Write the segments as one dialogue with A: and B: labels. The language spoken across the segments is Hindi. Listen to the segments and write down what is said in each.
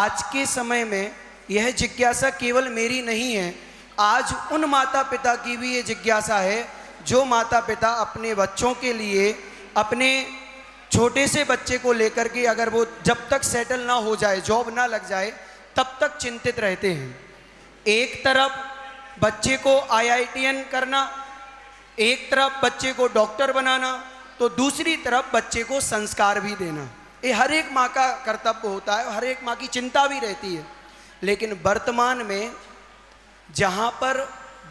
A: आज के समय में यह जिज्ञासा केवल मेरी नहीं है, आज उन माता पिता की भी ये जिज्ञासा है जो माता पिता अपने बच्चों के लिए, अपने छोटे से बच्चे को लेकर के अगर वो जब तक सेटल ना हो जाए, जॉब ना लग जाए, तब तक चिंतित रहते हैं। एक तरफ बच्चे को IITN करना, एक तरफ बच्चे को डॉक्टर बनाना, तो दूसरी तरफ बच्चे को संस्कार भी देना। ये हर एक माँ का कर्तव्य होता है, हर एक माँ की चिंता भी रहती है। लेकिन वर्तमान में जहाँ पर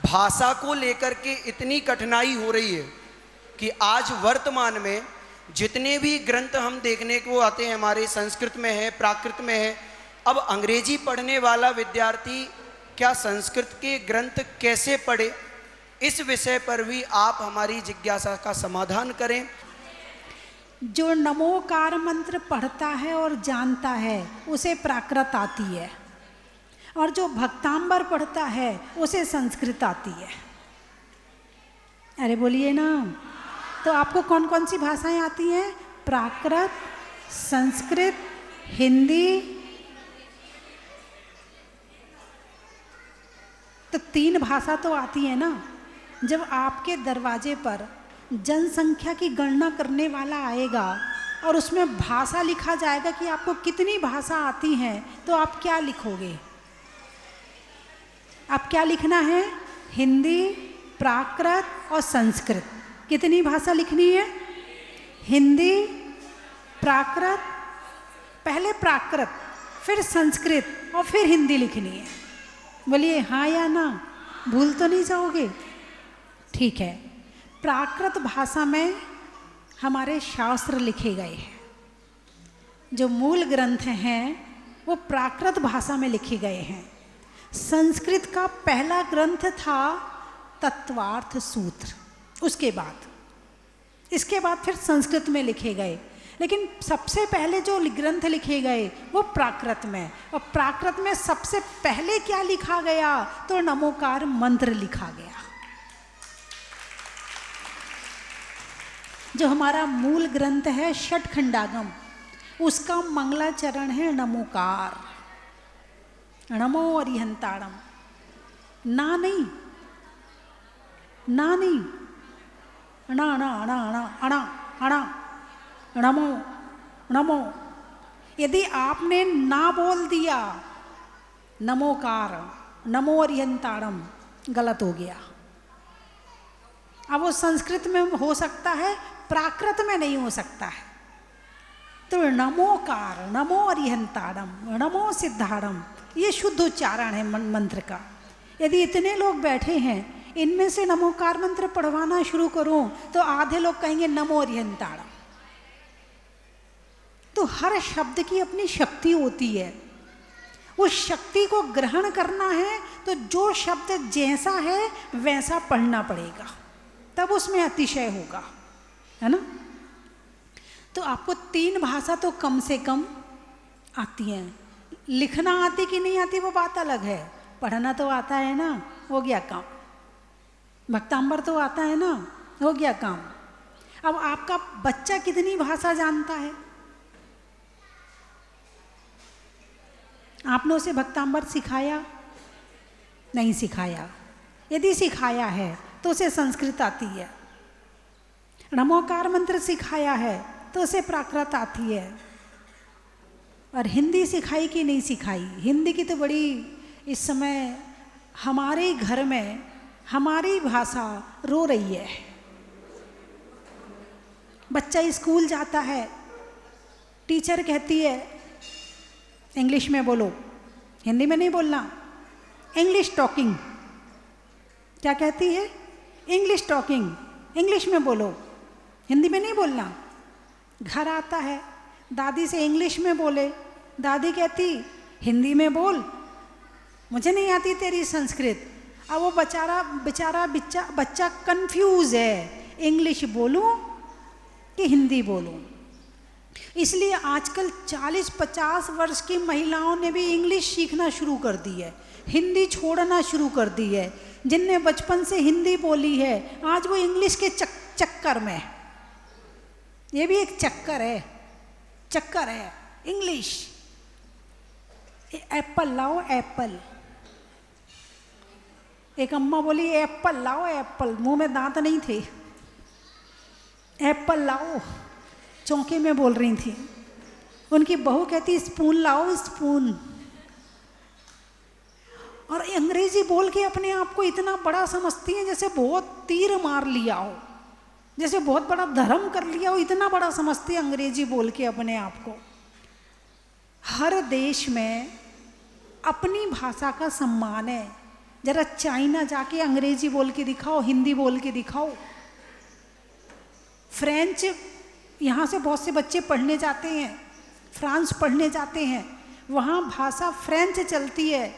A: भाषा को लेकर के इतनी कठिनाई हो रही है कि आज वर्तमान में जितने भी ग्रंथ हम देखने को आते हैं, हमारे संस्कृत में है, प्राकृत में है, अब अंग्रेजी पढ़ने वाला विद्यार्थी क्या संस्कृत के ग्रंथ कैसे पढ़े, इस विषय पर भी आप हमारी जिज्ञासा का समाधान करें।
B: जो नमोकार मंत्र पढ़ता है और जानता है उसे प्राकृत आती है, और जो भक्तांबर पढ़ता है उसे संस्कृत आती है। अरे बोलिए ना। तो आपको कौन कौन सी भाषाएं आती हैं? प्राकृत, संस्कृत, हिंदी। तो 3 भाषा तो आती है ना। जब आपके दरवाजे पर जनसंख्या की गणना करने वाला आएगा और उसमें भाषा लिखा जाएगा कि आपको कितनी भाषा आती हैं, तो आप क्या लिखोगे? आप क्या लिखना है? हिंदी, प्राकृत और संस्कृत। कितनी भाषा लिखनी है? हिंदी, प्राकृत, पहले प्राकृत, फिर संस्कृत और फिर हिंदी लिखनी है। बोलिए हाँ या ना, भूल तो नहीं जाओगे? ठीक है। प्राकृत भाषा में हमारे शास्त्र लिखे गए हैं, जो मूल ग्रंथ हैं वो प्राकृत भाषा में लिखे गए हैं। संस्कृत का पहला ग्रंथ था तत्वार्थ सूत्र, इसके बाद फिर संस्कृत में लिखे गए, लेकिन सबसे पहले जो ग्रंथ लिखे गए वो प्राकृत में। और प्राकृत में सबसे पहले क्या लिखा गया? तो नमोकार मंत्र लिखा गया। जो हमारा मूल ग्रंथ है षटखंडागम, उसका मंगलाचरण है नमोकार, नमो अरिहंताणम। ना नहीं, ना नहीं, अणा अणा अणा अणा अणा अणा, नमो नमो। यदि आपने ना बोल दिया नमोकार, नमो अरिहंताणम, गलत हो गया। अब वो संस्कृत में हो सकता है, प्राकृत में नहीं हो सकता है। तो नमोकार, नमो अरिहंताणम, नमो सिद्धाणम, ये शुद्ध उच्चारण है मंत्र का। यदि इतने लोग बैठे हैं, इनमें से नमोकार मंत्र पढ़वाना शुरू करूं तो आधे लोग कहेंगे नमो अरिहंताणम। तो हर शब्द की अपनी शक्ति होती है, उस शक्ति को ग्रहण करना है तो जो शब्द जैसा है वैसा पढ़ना पड़ेगा, तब उसमें अतिशय होगा, है ना। तो आपको 3 भाषा तो कम से कम आती हैं। लिखना आती कि नहीं आती वो बात अलग है, पढ़ना तो आता है ना, हो गया काम। भक्तांबर तो आता है ना, हो गया काम। अब आपका बच्चा कितनी भाषा जानता है? आपने उसे भक्तांबर सिखाया? नहीं सिखाया। यदि सिखाया है तो उसे संस्कृत आती है। नमोकार मंत्र सिखाया है तो उसे प्राकृत आती है। और हिंदी सिखाई कि नहीं सिखाई? हिंदी की तो बड़ी इस समय हमारे घर में हमारी भाषा रो रही है। बच्चा स्कूल जाता है, टीचर कहती है इंग्लिश में बोलो, हिंदी में नहीं बोलना, इंग्लिश टॉकिंग। क्या कहती है? इंग्लिश टॉकिंग, इंग्लिश में बोलो, हिंदी में नहीं बोलना। घर आता है, दादी से इंग्लिश में बोले, दादी कहती हिंदी में बोल, मुझे नहीं आती तेरी संस्कृत। अब वो बेचारा बच्चा कंफ्यूज है, इंग्लिश बोलूं कि हिंदी बोलूं। इसलिए आजकल 40-50 वर्ष की महिलाओं ने भी इंग्लिश सीखना शुरू कर दी है, हिंदी छोड़ना शुरू कर दी है। जिनने बचपन से हिंदी बोली है, आज वो इंग्लिश के चक्कर में, ये भी एक चक्कर है इंग्लिश। एप्पल लाओ एप्पल। एक अम्मा बोली एप्पल लाओ एप्पल, मुंह में दांत नहीं थे, एप्पल लाओ, चौंके में बोल रही थी। उनकी बहू कहती स्पून लाओ स्पून। और अंग्रेजी बोल के अपने आप को इतना बड़ा समझती हैं जैसे बहुत तीर मार लिया हो, जैसे बहुत बड़ा धर्म कर लिया हो, इतना बड़ा समझती है अंग्रेजी बोल के अपने आप को। हर देश में अपनी भाषा का सम्मान है। जरा चाइना जाके अंग्रेजी बोल के दिखाओ, हिंदी बोल के दिखाओ। फ्रेंच, यहाँ से बहुत से बच्चे पढ़ने जाते हैं, फ्रांस पढ़ने जाते हैं, वहाँ भाषा फ्रेंच चलती है।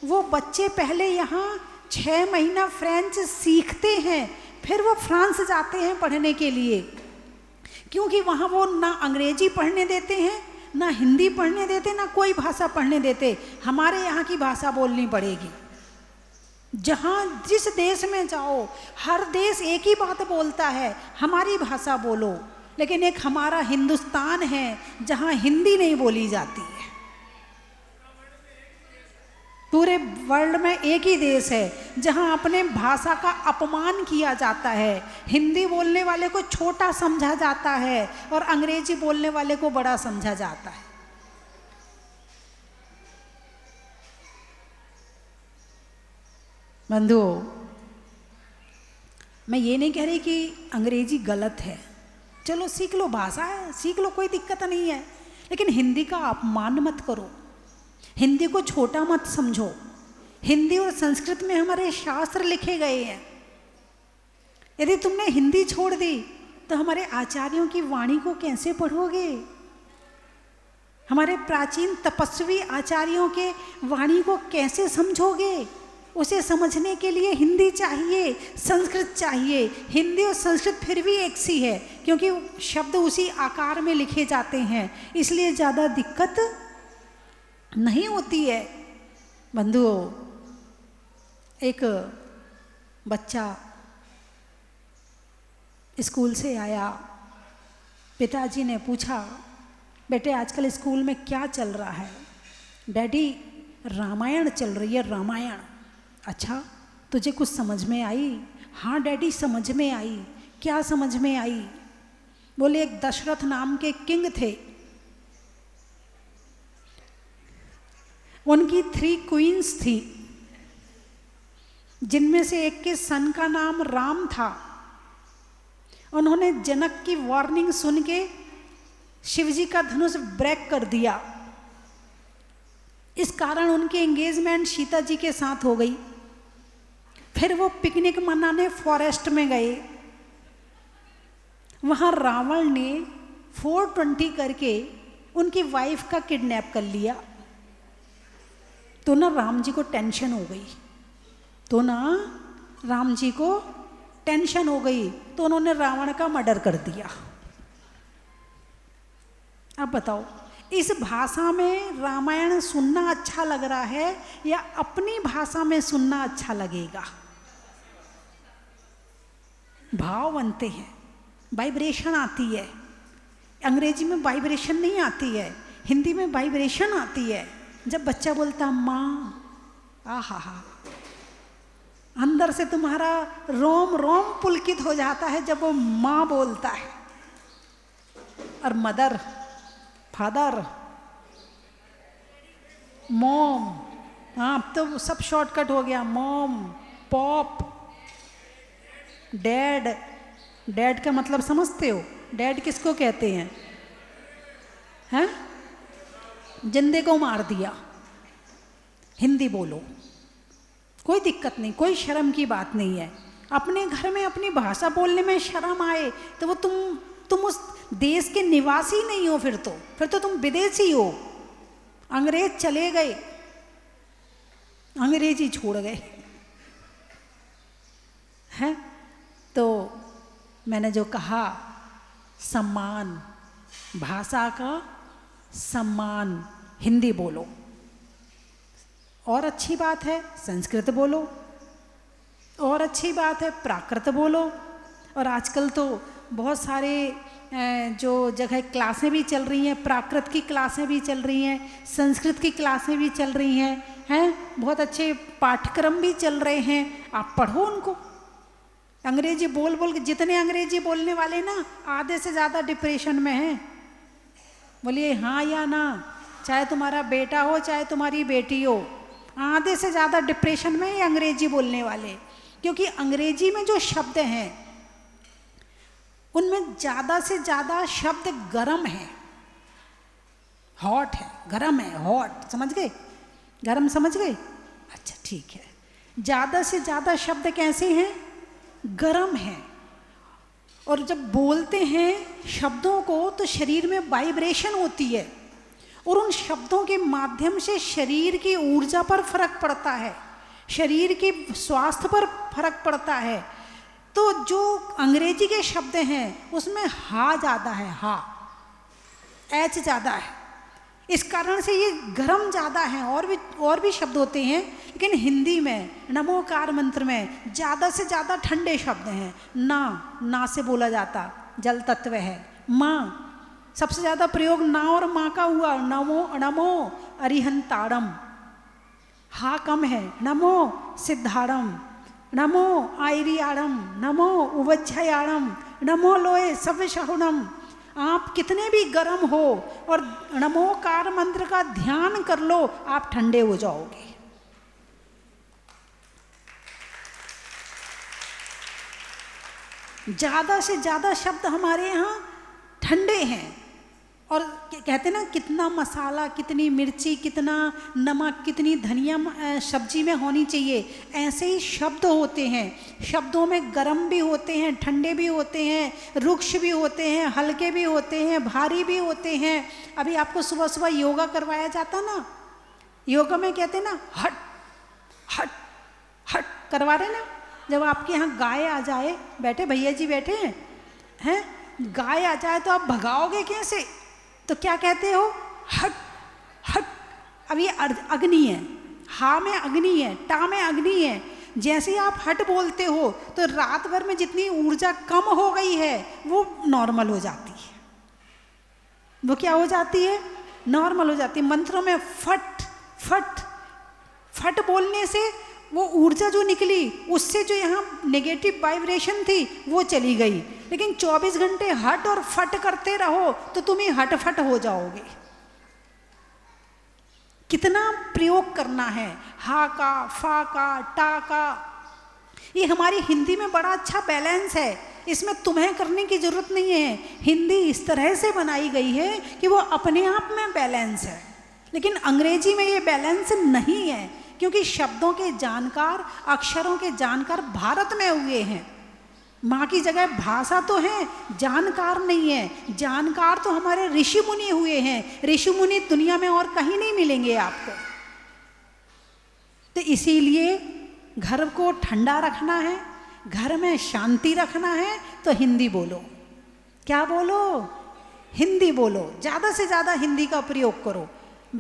B: वो बच्चे पहले यहाँ 6 महीना फ्रेंच सीखते हैं, फिर वो फ्रांस जाते हैं पढ़ने के लिए, क्योंकि वहाँ वो ना अंग्रेजी पढ़ने देते हैं, ना हिंदी पढ़ने देते, ना कोई भाषा पढ़ने देते। हमारे यहाँ की भाषा बोलनी पड़ेगी। जहाँ जिस देश में जाओ, हर देश एक ही बात बोलता है, हमारी भाषा बोलो। लेकिन एक हमारा हिंदुस्तान है जहाँ हिंदी नहीं बोली जाती है। पूरे वर्ल्ड में एक ही देश है जहाँ अपने भाषा का अपमान किया जाता है। हिंदी बोलने वाले को छोटा समझा जाता है और अंग्रेजी बोलने वाले को बड़ा समझा जाता है। बंधुओं, मैं ये नहीं कह रही कि अंग्रेजी गलत है, चलो सीख लो, भाषा है सीख लो, कोई दिक्कत नहीं है। लेकिन हिंदी का अपमान मत करो, हिंदी को छोटा मत समझो। हिंदी और संस्कृत में हमारे शास्त्र लिखे गए हैं। यदि तुमने हिंदी छोड़ दी तो हमारे आचार्यों की वाणी को कैसे पढ़ोगे? हमारे प्राचीन तपस्वी आचार्यों के वाणी को कैसे समझोगे? उसे समझने के लिए हिंदी चाहिए, संस्कृत चाहिए। हिंदी और संस्कृत फिर भी एक सी है, क्योंकि शब्द उसी आकार में लिखे जाते हैं, इसलिए ज़्यादा दिक्कत नहीं होती है। बंधुओं, एक बच्चा स्कूल से आया, पिताजी ने पूछा, बेटे आजकल स्कूल में क्या चल रहा है? डैडी रामायण चल रही है, रामायण। अच्छा, तुझे कुछ समझ में आई? हाँ डैडी समझ में आई। क्या समझ में आई? बोले एक दशरथ नाम के किंग थे, उनकी 3 क्वींस थी, जिनमें से एक के सन का नाम राम था। उन्होंने जनक की वार्निंग सुन के शिवजी का धनुष ब्रेक कर दिया। इस कारण उनकी एंगेजमेंट सीता जी के साथ हो गई। फिर वो पिकनिक मनाने फॉरेस्ट में गए। वहाँ रावण ने 420 करके उनकी वाइफ का किडनैप कर लिया। तो ना राम जी को टेंशन हो गई, तो उन्होंने रावण का मर्डर कर दिया। अब बताओ, इस भाषा में रामायण सुनना अच्छा लग रहा है या अपनी भाषा में सुनना अच्छा लगेगा? भाव बनते हैं, वाइब्रेशन आती है। अंग्रेजी में वाइब्रेशन नहीं आती है, हिंदी में वाइब्रेशन आती है। जब बच्चा बोलता माँ, आहा हा, अंदर से तुम्हारा रोम रोम पुलकित हो जाता है जब वो माँ बोलता है। और मदर, फादर, मॉम, हाँ अब तो सब शॉर्टकट हो गया, मॉम, पॉप, डैड। डैड का मतलब समझते हो? डैड किसको कहते हैं? हैं? जिंदे को मार दिया। हिंदी बोलो, कोई दिक्कत नहीं, कोई शर्म की बात नहीं है। अपने घर में अपनी भाषा बोलने में शर्म आए तो वो तुम उस देश के निवासी नहीं हो, फिर तो तुम विदेशी हो। अंग्रेज चले गए, अंग्रेजी छोड़ गए हैं। तो मैंने जो कहा, सम्मान, भाषा का सम्मान, हिंदी बोलो। और अच्छी बात है संस्कृत बोलो, और अच्छी बात है प्राकृत बोलो। और आजकल तो बहुत सारे जो जगह क्लासें भी चल रही हैं, प्राकृत की क्लासें भी चल रही हैं, संस्कृत की क्लासें भी चल रही हैं, बहुत अच्छे पाठ्यक्रम भी चल रहे हैं, आप पढ़ो उनको। अंग्रेजी बोल बोल के जितने अंग्रेजी बोलने वाले ना आधे से ज़्यादा डिप्रेशन में हैं। बोलिए हाँ या ना, चाहे तुम्हारा बेटा हो चाहे तुम्हारी बेटी हो, आधे से ज़्यादा डिप्रेशन में ये अंग्रेजी बोलने वाले। क्योंकि अंग्रेजी में जो शब्द हैं उनमें ज़्यादा से ज़्यादा शब्द गरम है, हॉट है, गरम है, हॉट, समझ गए? गरम समझ गए? अच्छा ठीक है। ज़्यादा से ज़्यादा शब्द कैसे हैं? गरम है। और जब बोलते हैं शब्दों को तो शरीर में वाइब्रेशन होती है और उन शब्दों के माध्यम से शरीर की ऊर्जा पर फर्क पड़ता है, शरीर के स्वास्थ्य पर फर्क पड़ता है। तो जो अंग्रेजी के शब्द हैं उसमें हा ज़्यादा है, हा, एच ज़्यादा है, इस कारण से ये गरम ज़्यादा है। और भी शब्द होते हैं, लेकिन हिंदी में नमोकार मंत्र में ज़्यादा से ज़्यादा ठंडे शब्द हैं। ना से बोला जाता जल तत्व है। माँ, सबसे ज़्यादा प्रयोग ना और माँ का हुआ, नमो अरिहंताड़म। हा कम है, नमो सिद्धाड़म, नमो आयरियाड़म, नमो उवज्जयाड़म, नमो लोए सव्यशहुणम। आप कितने भी गर्म हो और नमोकार मंत्र का ध्यान कर लो, आप ठंडे हो जाओगे। ज़्यादा से ज़्यादा शब्द हमारे यहाँ ठंडे हैं। और कहते ना कितना मसाला, कितनी मिर्ची, कितना नमक, कितनी धनिया सब्जी में होनी चाहिए, ऐसे ही शब्द होते हैं। शब्दों में गर्म भी होते हैं, ठंडे भी होते हैं, रुक्ष भी होते हैं, हल्के भी होते हैं, भारी भी होते हैं। अभी आपको सुबह सुबह योगा करवाया जाता ना, योगा में कहते ना हट हट हट करवा रहे ना। जब आपके यहाँ गाय आ जाए, बैठे भैया जी बैठे हैं, गाय आ जाए तो आप भगाओगे कैसे? तो क्या कहते हो? हट हट। अब ये अग्नि है, हा में अग्नि है, टा में अग्नि है। जैसे ही आप हट बोलते हो तो रात भर में जितनी ऊर्जा कम हो गई है वो नॉर्मल हो जाती है। वो क्या हो जाती है? नॉर्मल हो जाती है। मंत्रों में फट फट फट बोलने से वो ऊर्जा जो निकली उससे जो यहाँ नेगेटिव वाइब्रेशन थी वो चली गई। लेकिन 24 घंटे हट और फट करते रहो तो तुम ही हट फट हो जाओगे। कितना प्रयोग करना है, हा का, फा का, टा का। ये हमारी हिंदी में बड़ा अच्छा बैलेंस है, इसमें तुम्हें करने की जरूरत नहीं है। हिंदी इस तरह से बनाई गई है कि वो अपने आप में बैलेंस है। लेकिन अंग्रेजी में ये बैलेंस नहीं है, क्योंकि शब्दों के जानकार, अक्षरों के जानकार भारत में हुए हैं। माँ की जगह भाषा तो है, जानकार नहीं है। जानकार तो हमारे ऋषि मुनि हुए हैं। ऋषि मुनि दुनिया में और कहीं नहीं मिलेंगे आपको। तो इसीलिए घर को ठंडा रखना है, घर में शांति रखना है तो हिंदी बोलो। क्या बोलो? हिंदी बोलो। ज़्यादा से ज़्यादा हिंदी का प्रयोग करो,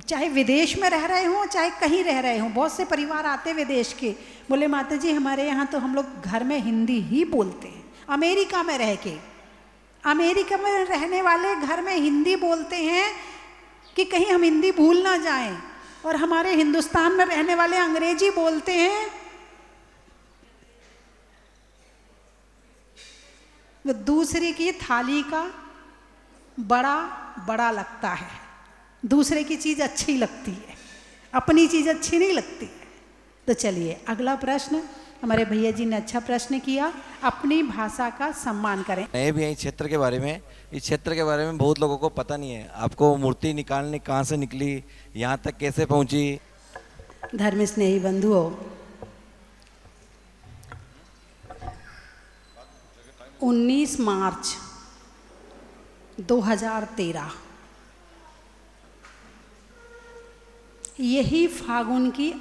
B: चाहे विदेश में रह रहे हों चाहे कहीं रह रहे हों। बहुत से परिवार आते विदेश के, बोले माता जी हमारे यहाँ तो हम लोग घर में हिंदी ही बोलते हैं। अमेरिका में रह के, अमेरिका में रहने वाले घर में हिंदी बोलते हैं कि कहीं हम हिंदी भूल ना जाएं। और हमारे हिंदुस्तान में रहने वाले अंग्रेजी बोलते हैं। वो दूसरे की थाली का बड़ा बड़ा लगता है, दूसरे की चीज़ अच्छी लगती है, अपनी चीज़ अच्छी नहीं लगती। तो चलिए अगला प्रश्न, हमारे भैया जी ने अच्छा प्रश्न किया। अपनी भाषा का सम्मान करें।
C: नए भी हैं इस क्षेत्र के बारे में, इस क्षेत्र के बारे में बहुत लोगों को पता नहीं है। आपको मूर्ति निकालने कहाँ से निकली, यहाँ तक कैसे पहुँची?
B: धर्म स्नेही बंधुओं, 19 मार्च 2013 यही फागुन की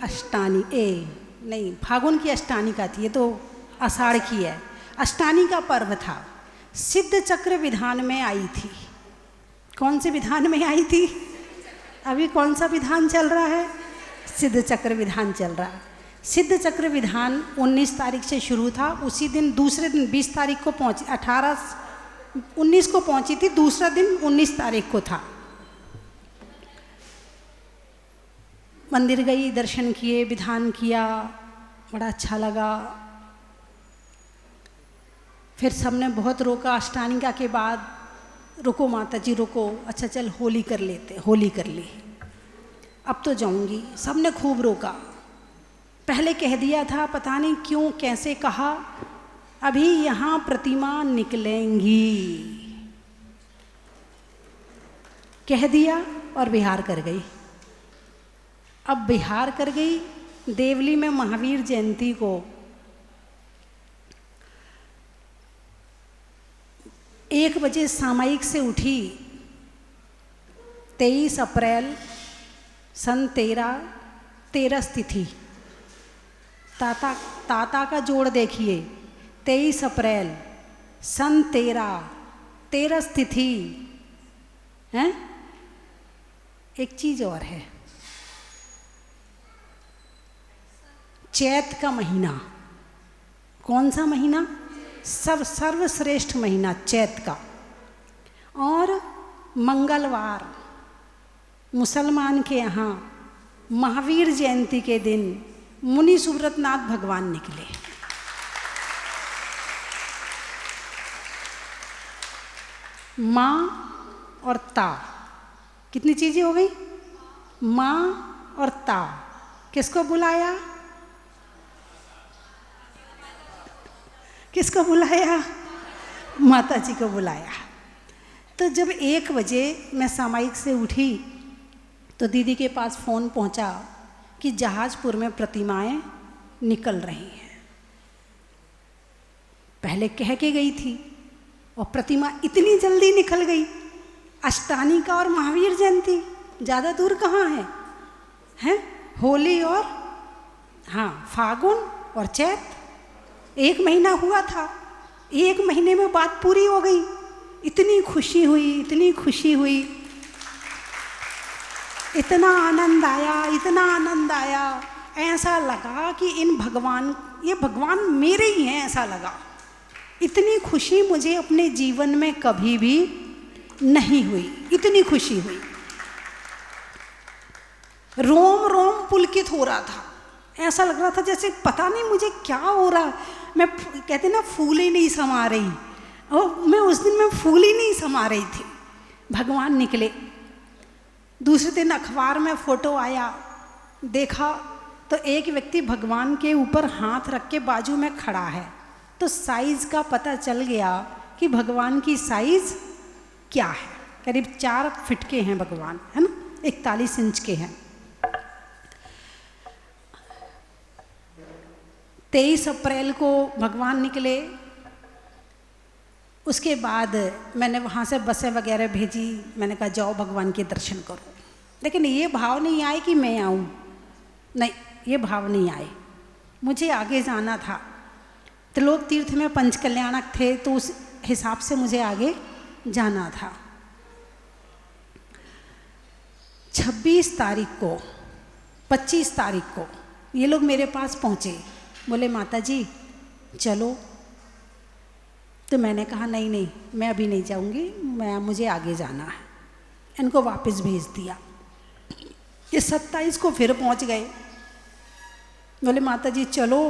B: फागुन की अष्टानी का थी। ये तो आषाढ़ की है। अष्टानी का पर्व था। सिद्ध चक्र विधान में आई थी। कौन से विधान में आई थी? अभी कौन सा विधान चल रहा है? सिद्ध चक्र विधान चल रहा है। सिद्ध चक्र विधान 19 तारीख से शुरू था। उसी दिन दूसरे दिन 20 तारीख को पहुँच, 19 को पहुंची थी, दूसरा दिन 19 तारीख को था। मंदिर गई, दर्शन किए, विधान किया, बड़ा अच्छा लगा। फिर सबने बहुत रोका, अष्टांगिका के बाद रुको माता जी रुको, अच्छा चल होली कर लेते, होली कर ली, अब तो जाऊंगी। सबने खूब रोका, पहले कह दिया था, पता नहीं क्यों कैसे कहा, अभी यहाँ प्रतिमा निकलेंगी, कह दिया और बिहार कर गई। अब बिहार कर गई। देवली में महावीर जयंती को 1 बजे सामयिक से उठी। 23 अप्रैल सन 13 तिथि, ताता का जोड़ देखिए, 23 अप्रैल सन 13 तिथि है। एक चीज और है, चैत का महीना। कौन सा महीना? सर्वश्रेष्ठ महीना चैत का। और मंगलवार मुसलमान के यहाँ महावीर जयंती के दिन मुनि सुब्रतनाथ भगवान निकले। माँ और ता, कितनी चीजें हो गई? माँ और ता। किसको बुलाया? किसको बुलाया? माता जी को बुलाया। तो जब 1 बजे मैं सामयिक से उठी तो दीदी के पास फ़ोन पहुंचा कि जहाजपुर में प्रतिमाएं निकल रही हैं। पहले कह के गई थी और प्रतिमा इतनी जल्दी निकल गई। अष्टांगिका और महावीर जयंती ज़्यादा दूर कहाँ है? हैं? होली और हाँ फागुन और चैत 1 महीना हुआ था। 1 महीने में बात पूरी हो गई। इतनी खुशी हुई, इतनी खुशी हुई, इतना आनंद आया, इतना आनंद आया। ऐसा लगा कि ये भगवान मेरे ही हैं, ऐसा लगा। इतनी खुशी मुझे अपने जीवन में कभी भी नहीं हुई, इतनी खुशी हुई। रोम रोम पुलकित हो रहा था। ऐसा लग रहा था जैसे पता नहीं मुझे क्या हो रहा। मैं कहते ना फूल ही नहीं समा रही, और मैं उस दिन मैं फूल ही नहीं समा रही थी। भगवान निकले। दूसरे दिन अखबार में फोटो आया, देखा तो एक व्यक्ति भगवान के ऊपर हाथ रख के बाजू में खड़ा है। तो साइज का पता चल गया कि भगवान की साइज क्या है। करीब 4 फीट के हैं भगवान, है ना, 41 इंच के हैं। 23 अप्रैल को भगवान निकले। उसके बाद मैंने वहाँ से बसें वगैरह भेजी। मैंने कहा जाओ भगवान के दर्शन करो। लेकिन ये भाव नहीं आए कि मैं आऊँ, नहीं, ये भाव नहीं आए। मुझे आगे जाना था। त्रिलोक तीर्थ में पंचकल्याणक थे, तो उस हिसाब से मुझे आगे जाना था। 26 तारीख को 25 तारीख को ये लोग मेरे पास पहुँचे, बोले माता जी चलो। तो मैंने कहा नहीं नहीं, मैं अभी नहीं जाऊंगी, मुझे आगे जाना है। इनको वापस भेज दिया। ये 27 को फिर पहुंच गए। बोले माता जी चलो,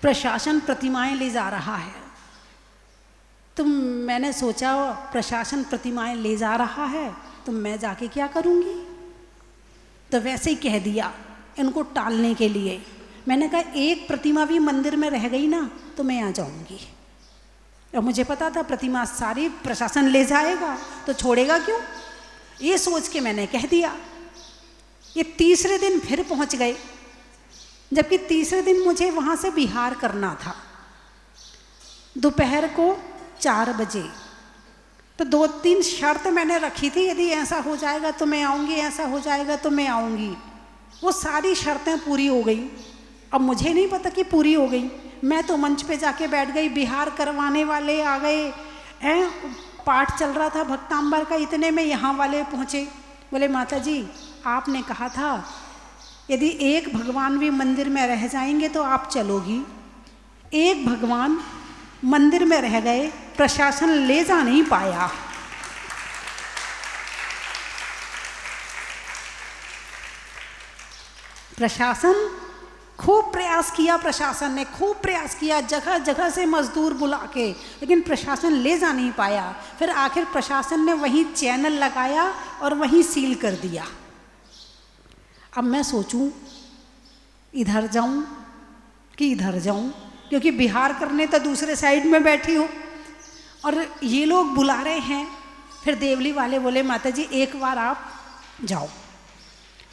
B: प्रशासन प्रतिमाएं ले जा रहा है। तो मैंने सोचा प्रशासन प्रतिमाएं ले जा रहा है तो मैं जाके क्या करूंगी। तो वैसे ही कह दिया इनको टालने के लिए। मैंने कहा एक प्रतिमा भी मंदिर में रह गई ना तो मैं आ जाऊंगी। और मुझे पता था प्रतिमा सारी प्रशासन ले जाएगा तो छोड़ेगा क्यों, ये सोच के मैंने कह दिया। ये तीसरे दिन फिर पहुंच गए, जबकि तीसरे दिन मुझे वहाँ से बिहार करना था दोपहर को 4 बजे। तो 2-3 शर्त मैंने रखी थी, यदि ऐसा हो जाएगा तो मैं आऊँगी, ऐसा हो जाएगा तो मैं आऊँगी। वो सारी शर्तें पूरी हो गई। अब मुझे नहीं पता कि पूरी हो गई। मैं तो मंच पे जाके बैठ गई। बिहार करवाने वाले आ गए हैं, पाठ चल रहा था भक्तांबर का। इतने में यहाँ वाले पहुँचे, बोले माता जी आपने कहा था यदि एक भगवान भी मंदिर में रह जाएंगे तो आप चलोगी। एक भगवान मंदिर में रह गए प्रशासन ले जा नहीं पाया। प्रशासन खूब प्रयास किया, प्रशासन ने खूब प्रयास किया, जगह जगह से मजदूर बुला के, लेकिन प्रशासन ले जा नहीं पाया। फिर आखिर प्रशासन ने वहीं चैनल लगाया और वहीं सील कर दिया। अब मैं सोचूं इधर जाऊं कि इधर जाऊं, क्योंकि बिहार करने तो दूसरे साइड में बैठी हूँ और ये लोग बुला रहे हैं। फिर देवली वाले बोले माता जी एक बार आप जाओ।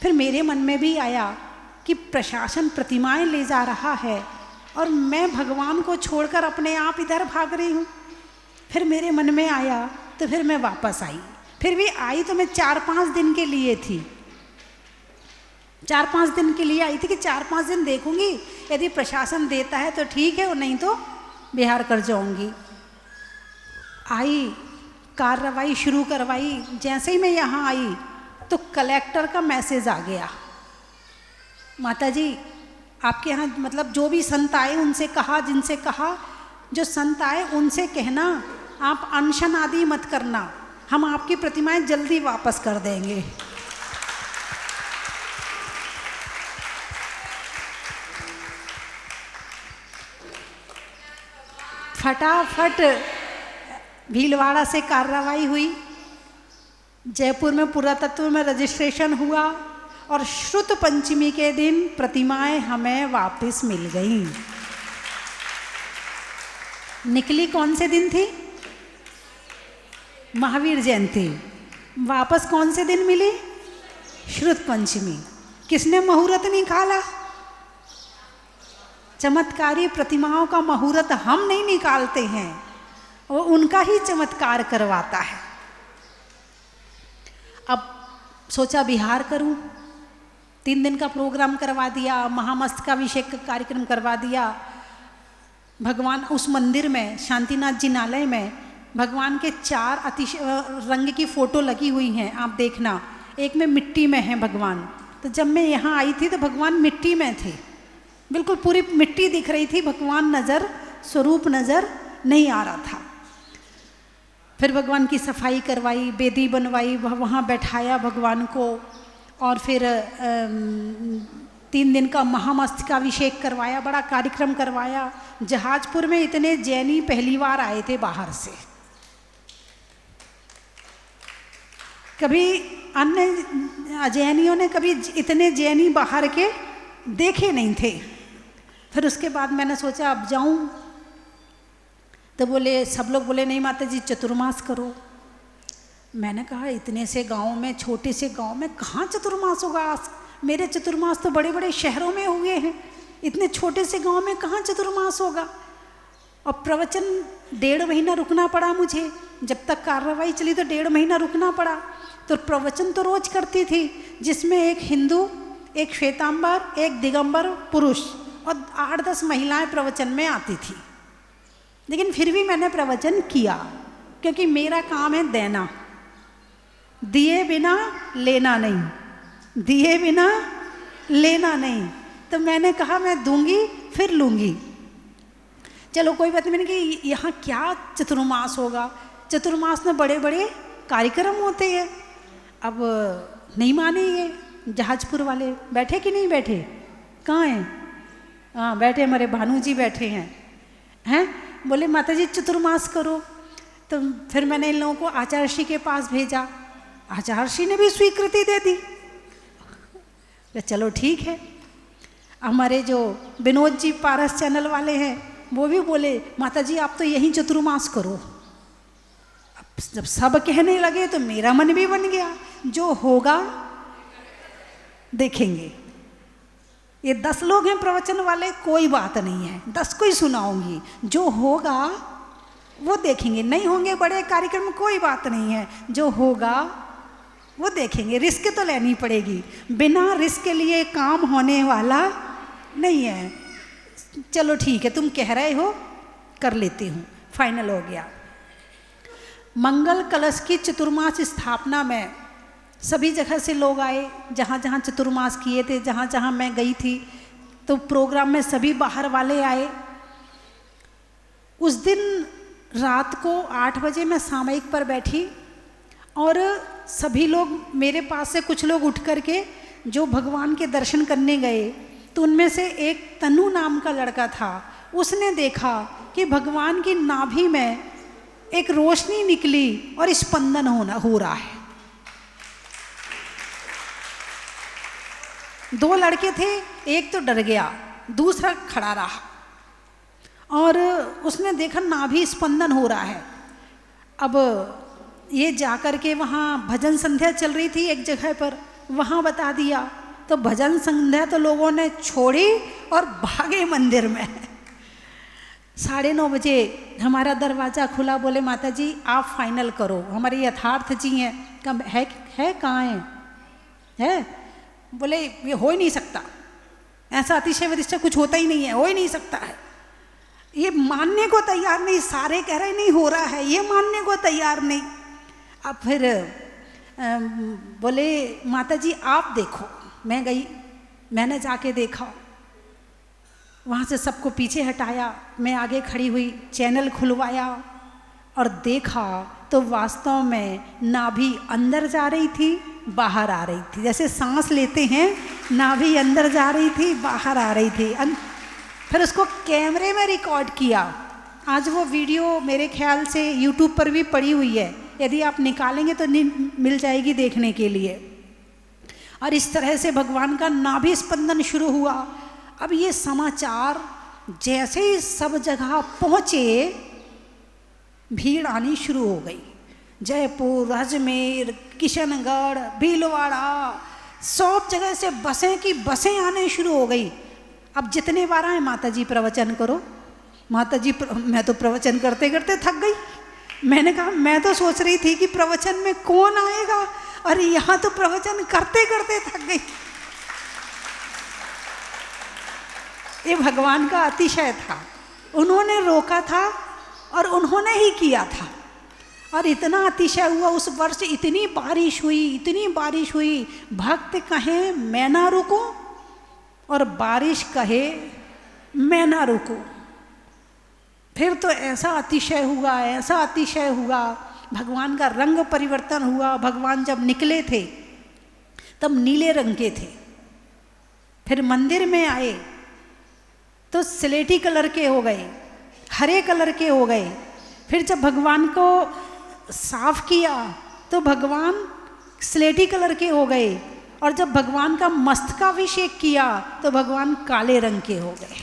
B: फिर मेरे मन में भी आया कि प्रशासन प्रतिमाएं ले जा रहा है और मैं भगवान को छोड़कर अपने आप इधर भाग रही हूँ। फिर मेरे मन में आया तो फिर मैं वापस आई। फिर भी आई तो मैं 4-5 दिन के लिए थी, 4-5 दिन के लिए आई थी कि 4-5 दिन देखूंगी, यदि प्रशासन देता है तो ठीक है और नहीं तो बिहार कर जाऊंगी। आई, कार्रवाई शुरू करवाई। जैसे ही मैं यहाँ आई तो कलेक्टर का मैसेज आ गया, माता जी आपके यहाँ मतलब जो भी संत आए उनसे कहा, जिनसे कहा जो संत आए उनसे कहना आप अनशन आदि मत करना, हम आपकी प्रतिमाएं जल्दी वापस कर देंगे। फटाफट भीलवाड़ा से कार्रवाई हुई, जयपुर में पुरातत्व में रजिस्ट्रेशन हुआ और श्रुत पंचमी के दिन प्रतिमाएं हमें वापस मिल गईं। निकली कौन से दिन थी? महावीर जयंती। वापस कौन से दिन मिली? श्रुत पंचमी। किसने मुहूर्त निकाला? चमत्कारी प्रतिमाओं का मुहूर्त हम नहीं निकालते हैं, वो उनका ही चमत्कार करवाता है। अब सोचा बिहार करूं, 3 दिन का प्रोग्राम करवा दिया, महामस्तकाभिषेक का कार्यक्रम करवा दिया। भगवान उस मंदिर में, शांतिनाथ जिनालय में भगवान के 4 रंग की फ़ोटो लगी हुई हैं, आप देखना। एक में मिट्टी में है भगवान, तो जब मैं यहाँ आई थी तो भगवान मिट्टी में थे, बिल्कुल पूरी मिट्टी दिख रही थी, भगवान नज़र, स्वरूप नज़र नहीं आ रहा था। फिर भगवान की सफाई करवाई, बेदी बनवाई, वहाँ बैठाया भगवान को और फिर 3 दिन का महामस्तकाभिषेक करवाया, बड़ा कार्यक्रम करवाया। जहाजपुर में इतने जैनी पहली बार आए थे बाहर से, कभी अन्य जैनियों ने कभी इतने जैनी बाहर के देखे नहीं थे। फिर उसके बाद मैंने सोचा अब जाऊं, तो बोले, सब लोग बोले नहीं माता जी चतुर्मास करो। मैंने कहा इतने से गांव में, छोटे से गांव में कहाँ चतुर्मास होगा? मेरे चतुर्मास तो बड़े बड़े शहरों में हुए हैं, इतने छोटे से गांव में कहाँ चतुर्मास होगा? और प्रवचन 1.5 महीना रुकना पड़ा मुझे, जब तक कार्रवाई चली तो 1.5 महीना रुकना पड़ा। तो प्रवचन तो रोज करती थी, जिसमें एक हिंदू, एक श्वेतांबर, एक दिगंबर पुरुष और 8-10 महिलाएं प्रवचन में आती थी। लेकिन फिर भी मैंने प्रवचन किया, क्योंकि मेरा काम है देना, दिए बिना लेना नहीं, दिए बिना लेना नहीं। तो मैंने कहा मैं दूंगी फिर लूँगी। चलो कोई बात नहीं। मैंने कहा यहाँ क्या चतुर्मास होगा? चतुर्मास में बड़े बड़े कार्यक्रम होते हैं। अब नहीं माने ये जहाजपुर वाले। बैठे कि नहीं बैठे? कहाँ हैं? हाँ बैठे, हमारे भानु जी बैठे हैं। बोले माता जी चतुर्मास करो। तो फिर मैंने इन लोगों को आचार्यश्री के पास भेजा, आचार्यश्री ने भी स्वीकृति दे दी। चलो ठीक है। हमारे जो विनोद जी पारस चैनल वाले हैं वो भी बोले माता जी आप तो यहीं चतुर्मास करो। अब जब सब कहने लगे तो मेरा मन भी बन गया, जो होगा देखेंगे। ये 10 लोग हैं प्रवचन वाले, कोई बात नहीं है, 10 को ही सुनाऊंगी, जो होगा वो देखेंगे। नहीं होंगे बड़े कार्यक्रम, कोई बात नहीं है, जो होगा वो देखेंगे। रिस्क तो लेनी पड़ेगी, बिना रिस्क के लिए काम होने वाला नहीं है। चलो ठीक है, तुम कह रहे हो कर लेती हूँ। फाइनल हो गया। मंगल कलश की चतुर्मास स्थापना में सभी जगह से लोग आए, जहाँ जहाँ चतुर्मास किए थे, जहाँ जहाँ मैं गई थी, तो प्रोग्राम में सभी बाहर वाले आए। उस दिन रात को 8 बजे मैं सामयिक पर बैठी और सभी लोग मेरे पास से कुछ लोग उठ करके जो भगवान के दर्शन करने गए, तो उनमें से एक तनु नाम का लड़का था। उसने देखा कि भगवान की नाभि में एक रोशनी निकली और स्पंदन हो रहा है। 2 लड़के थे, एक तो डर गया, दूसरा खड़ा रहा और उसने देखा नाभि स्पंदन हो रहा है। अब ये जाकर के वहाँ भजन संध्या चल रही थी एक जगह पर, वहाँ बता दिया। तो भजन संध्या तो लोगों ने छोड़ी और भागे मंदिर में। 9:30 बजे हमारा दरवाज़ा खुला, बोले माता जी आप फाइनल करो, हमारे यथार्थ जी हैं। कब है कहाँ है? बोले ये हो ही नहीं सकता, ऐसा अतिशय विदिशा कुछ होता ही नहीं है, हो ही नहीं सकता है। ये मानने को तैयार नहीं, सारे कह रहे नहीं हो रहा है, ये मानने को तैयार नहीं। अब फिर बोले माता जी आप देखो। मैं गई, मैंने जाके देखा, वहाँ से सबको पीछे हटाया, मैं आगे खड़ी हुई, चैनल खुलवाया और देखा तो वास्तव में नाभि अंदर जा रही थी, बाहर आ रही थी। जैसे सांस लेते हैं, नाभि अंदर जा रही थी, बाहर आ रही थी। फिर उसको कैमरे में रिकॉर्ड किया। आज वो वीडियो मेरे ख्याल से यूट्यूब पर भी पड़ी हुई है, यदि आप निकालेंगे तो मिल जाएगी देखने के लिए। और इस तरह से भगवान का नाभि स्पंदन शुरू हुआ। अब ये समाचार जैसे ही सब जगह पहुँचे, भीड़ आनी शुरू हो गई। जयपुर, अजमेर, किशनगढ़, भीलवाड़ा, सब जगह से बसें की बसें आने शुरू हो गई। अब जितने बार आए माता जी प्रवचन करो, माता जी मैं तो प्रवचन करते करते थक गई। मैंने कहा मैं तो सोच रही थी कि प्रवचन में कौन आएगा, और यहाँ तो प्रवचन करते करते थक गई। ये भगवान का अतिशय था, उन्होंने रोका था और उन्होंने ही किया था। और इतना अतिशय हुआ उस वर्ष, इतनी बारिश हुई, भक्त कहें मैं ना रुकूं और बारिश कहे मैं ना रुकूं। फिर तो ऐसा अतिशय हुआ, भगवान का रंग परिवर्तन हुआ। भगवान जब निकले थे तब नीले रंग के थे, फिर मंदिर में आए तो स्लेटी कलर के हो गए, हरे कलर के हो गए। फिर जब भगवान को साफ किया तो भगवान स्लेटी कलर के हो गए, और जब भगवान का मस्तकाभिषेक किया तो भगवान काले रंग के हो गए।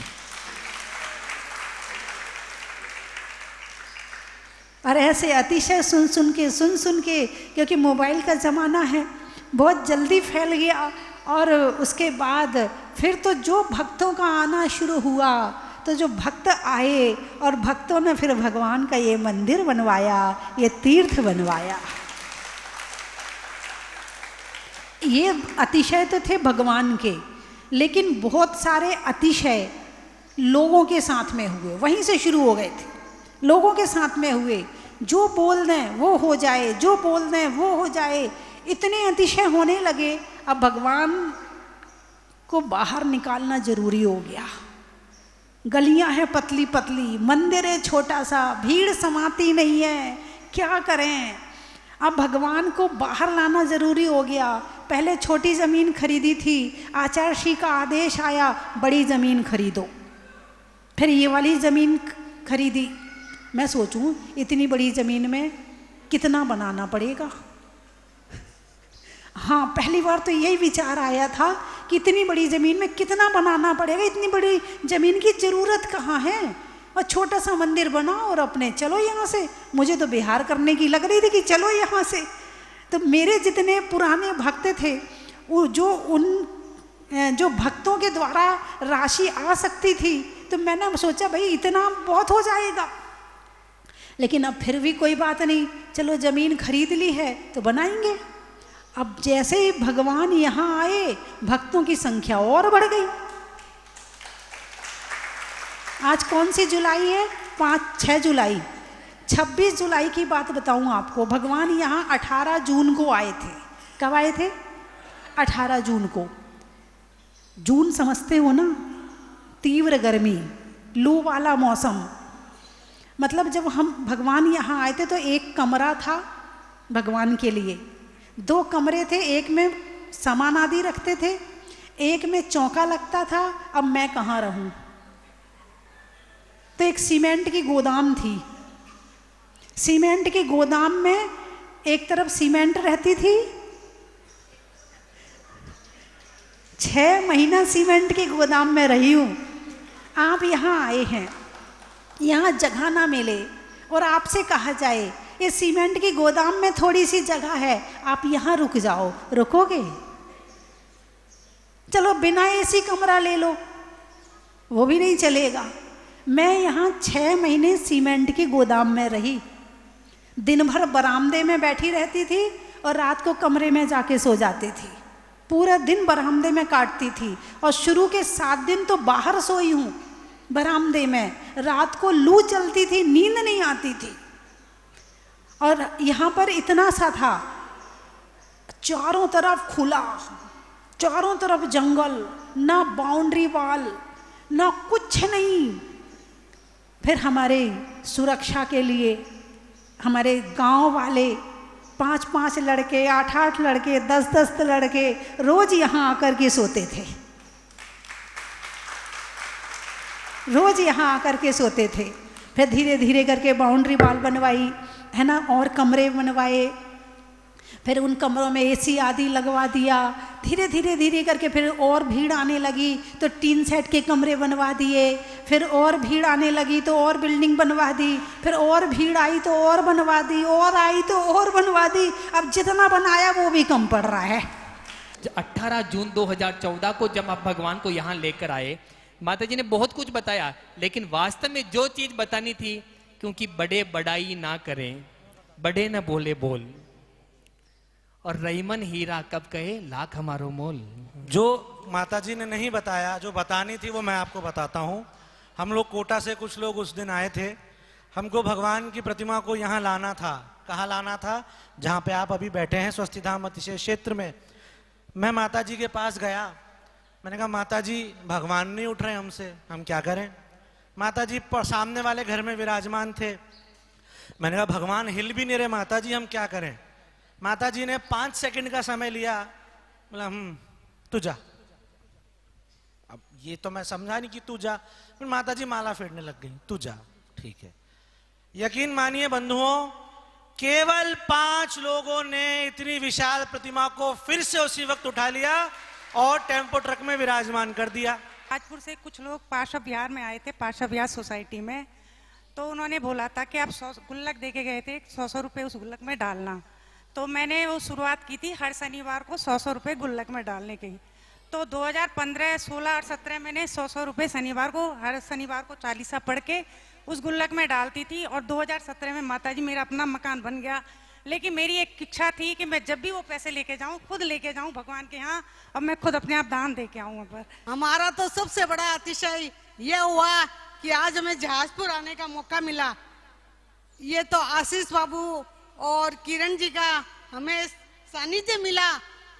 B: और ऐसे अतिशय सुन सुन के, क्योंकि मोबाइल का ज़माना है, बहुत जल्दी फैल गया। और उसके बाद फिर तो जो भक्तों का आना शुरू हुआ, तो जो भक्त आए और भक्तों ने फिर भगवान का ये मंदिर बनवाया, ये तीर्थ बनवाया। ये अतिशय तो थे भगवान के, लेकिन बहुत सारे अतिशय लोगों के साथ में हुए, वहीं से शुरू हो गए थे। लोगों के साथ में हुए, जो बोल दें वो हो जाए, जो बोल दें वो हो जाए, इतने अतिशय होने लगे। अब भगवान को बाहर निकालना जरूरी हो गया। गलियां हैं पतली पतली, मंदिर है छोटा सा, भीड़ समाती नहीं है, क्या करें। अब भगवान को बाहर लाना जरूरी हो गया। पहले छोटी ज़मीन खरीदी थी, आचार्य श्री का आदेश आया बड़ी ज़मीन खरीदो, फिर ये वाली ज़मीन खरीदी। मैं सोचूं इतनी बड़ी ज़मीन में कितना बनाना पड़ेगा। हाँ, पहली बार तो यही विचार आया था कि इतनी बड़ी ज़मीन में कितना बनाना पड़ेगा, इतनी बड़ी ज़मीन की ज़रूरत कहाँ है, और छोटा सा मंदिर बनाओ और अपने चलो यहाँ से। मुझे तो बिहार करने की लग रही थी कि चलो यहाँ से। तो मेरे जितने पुराने भक्त थे, वो जो भक्तों के द्वारा राशि आ सकती थी, तो मैंने सोचा भाई इतना बहुत हो जाएगा। लेकिन अब फिर भी कोई बात नहीं, चलो ज़मीन खरीद ली है तो बनाएंगे। अब जैसे ही भगवान यहाँ आए, भक्तों की संख्या और बढ़ गई। आज कौन सी जुलाई है? 6 जुलाई। 26 जुलाई की बात बताऊँ आपको, भगवान यहाँ 18 जून को आए थे। कब आए थे? 18 जून को। जून समझते हो ना, तीव्र गर्मी, लू वाला मौसम। मतलब जब हम भगवान यहाँ आए थे तो एक कमरा था भगवान के लिए, 2 कमरे थे, एक में सामान आदि रखते थे, एक में चौका लगता था। अब मैं कहाँ रहूं? तो एक सीमेंट की गोदाम थी, सीमेंट की गोदाम में एक तरफ सीमेंट रहती थी, 6 महीना सीमेंट की गोदाम में रही हूं। आप यहाँ आए हैं, यहाँ जगह ना मिले और आपसे कहा जाए ये सीमेंट की गोदाम में थोड़ी सी जगह है, आप यहाँ रुक जाओ, रुकोगे? चलो बिना एसी कमरा ले लो, वो भी नहीं चलेगा। मैं यहाँ 6 महीने सीमेंट की गोदाम में रही, दिन भर बरामदे में बैठी रहती थी और रात को कमरे में जाके सो जाती थी। पूरा दिन बरामदे में काटती थी और शुरू के 7 दिन तो बाहर सोई हूँ बरामदे में। रात को लू चलती थी, नींद नहीं आती थी। और यहाँ पर इतना सा था, चारों तरफ खुला, चारों तरफ जंगल, ना बाउंड्री वॉल, ना कुछ नहीं। फिर हमारे सुरक्षा के लिए हमारे गांव वाले 5-5 लड़के, 8-8 लड़के, 10-10 लड़के रोज यहाँ आकर के सोते थे, रोज यहाँ आकर के सोते थे। फिर धीरे धीरे करके बाउंड्री वॉल बनवाई है ना, और कमरे बनवाए, फिर उन कमरों में एसी आदि लगवा दिया। धीरे धीरे धीरे करके फिर और भीड़ आने लगी तो टीन सेट के कमरे बनवा दिए, फिर और भीड़ आने लगी तो और बिल्डिंग बनवा दी, फिर और भीड़ आई तो और बनवा दी, और आई तो और बनवा दी। अब जितना बनाया वो भी कम पड़ रहा है।
D: 18 जून 2014 को जब आप भगवान को यहाँ लेकर आए, माता जी ने बहुत कुछ बताया, लेकिन वास्तव में जो चीज बतानी थी, क्योंकि बड़े बड़ाई ना करें, बड़े न बोले बोल, और रईमन हीरा कब कहे लाख हमारो मोल।
E: जो माता जी ने नहीं बताया, जो बतानी थी, वो मैं आपको बताता हूँ। हम लोग कोटा से कुछ लोग उस दिन आए थे, हमको भगवान की प्रतिमा को यहाँ लाना था। कहाँ लाना था? जहाँ पे आप अभी बैठे हैं, स्वस्तिधाम अतिशय क्षेत्र में। मैं माता जी के पास गया, मैंने कहा माता जी भगवान नहीं उठ रहे हमसे, हम क्या करें? माता जी सामने वाले घर में विराजमान थे। मैंने कहा भगवान हिल भी नहीं रहे माता जी, हम क्या करें? माता जी ने 5 सेकंड का समय लिया, बोला तू जा। अब ये तो मैं समझा नहीं कि तू जा, फिर माता जी माला फेरने लग गई, तू जा, ठीक है। यकीन मानिए बंधुओं, केवल 5 लोगों ने इतनी विशाल प्रतिमा को फिर से उसी वक्त उठा लिया और टेम्पो ट्रक में विराजमान कर दिया।
F: राजपुर से कुछ लोग पाशा बिहार में आए थे, पाशा बिहार सोसाइटी में, तो उन्होंने बोला था कि आप 100 गुल्लक दे के गए थे, 100 रुपये उस गुल्लक में डालना। तो मैंने वो शुरुआत की थी हर शनिवार को 100 रुपये गुल्लक में डालने की। तो 2015, 16 और 17 मैंने 100 रुपये शनिवार को, हर शनिवार को चालीसा पढ़ के उस गुल्लक में डालती थी। और 2017 में माताजी मेरा अपना मकान बन गया। लेकिन मेरी एक इच्छा थी कि मैं जब भी वो पैसे लेके जाऊं, खुद लेके जाऊं भगवान के यहाँ, और मैं खुद अपने आप दान दे के आऊं। पर
G: हमारा तो सबसे बड़ा अतिशय ये हुआ कि आज हमें जहाजपुर आने का मौका मिला। ये तो आशीष बाबू और किरण जी का हमें सानिध्य मिला,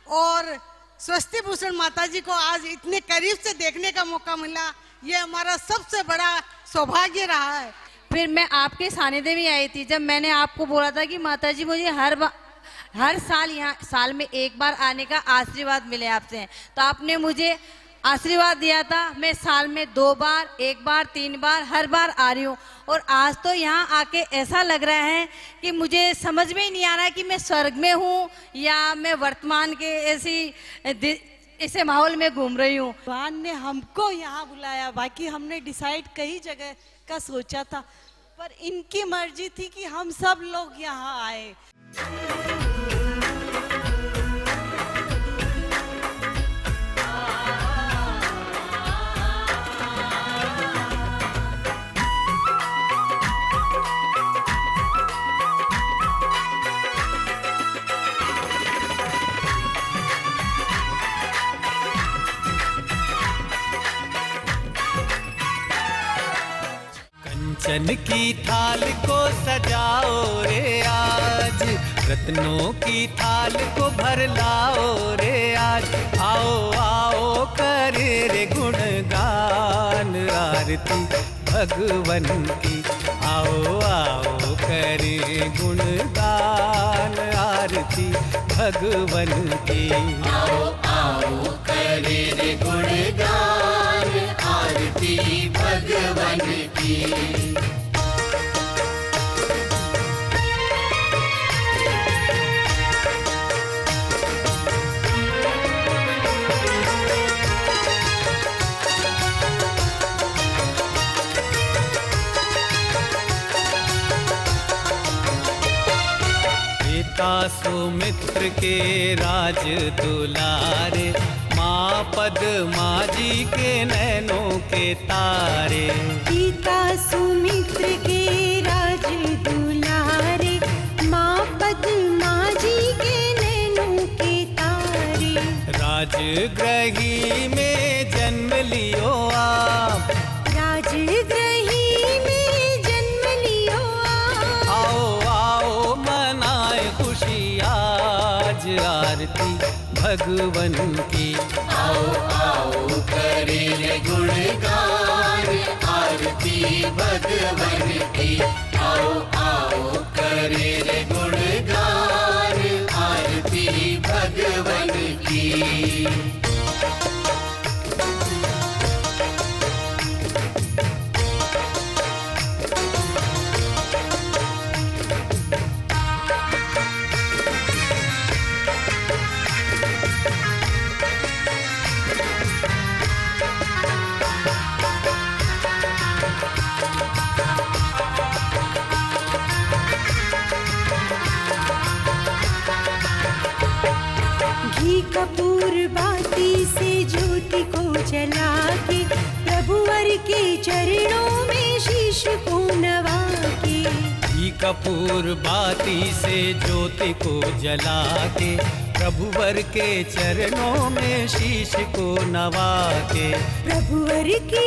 G: और स्वस्ति भूषण माता जी को आज इतने करीब से देखने का मौका मिला। ये हमारा सबसे बड़ा सौभाग्य रहा है।
H: फिर मैं आपके सानिध्य में आई थी जब मैंने आपको बोला था कि माता जी मुझे हर साल यहाँ साल में एक बार आने का आशीर्वाद मिले आपसे, तो आपने मुझे आशीर्वाद दिया था। मैं साल में 2 बार, 1 बार, 3 बार, हर बार आ रही हूँ। और आज तो यहाँ आके ऐसा लग रहा है कि मुझे समझ में ही नहीं आ रहा है कि मैं स्वर्ग में हूँ या मैं वर्तमान के ऐसे माहौल में घूम रही हूँ।
G: भगवान ने हमको यहाँ बुलाया, बाकी हमने डिसाइड कई जगह का सोचा था, पर इनकी मर्जी थी कि हम सब लोग यहाँ आए।
I: कंचन की थाल को सजाओ रे आज, रत्नों की थाल को भर लाओ रे आज। आओ आओ करे रे गुणगान, आरती भगवन की। आओ आओ करें गुणगान आरती भगवन की।
J: आओ आओ करे रे गुणगान आरती भगवन की।
I: पिता सुमित्र के राज दुलारे, माँ पद्मा जी के नैनों के तारे।
K: पिता सुमित्र के राज दुलारे, माँ पद्मा जी के नैनों के तारे।
I: राजगृही में जन्म लियो आप,
K: राजगृही में जन्म लियो आप।
I: आओ आओ मनाए खुशी आज आरती भगवन की।
J: आओ आओ करे रे गुणगान आरती भगवन की। आओ आओ करे रे गुणगान आरती भगवन की।
K: घी कपूर बाती से ज्योति को जला के, प्रभुवर के चरणों में शीश को नवा के।
I: घी कपूर बाती से ज्योति को जला के, प्रभुवर के चरणों में शीश को नवा के।
K: प्रभुवर की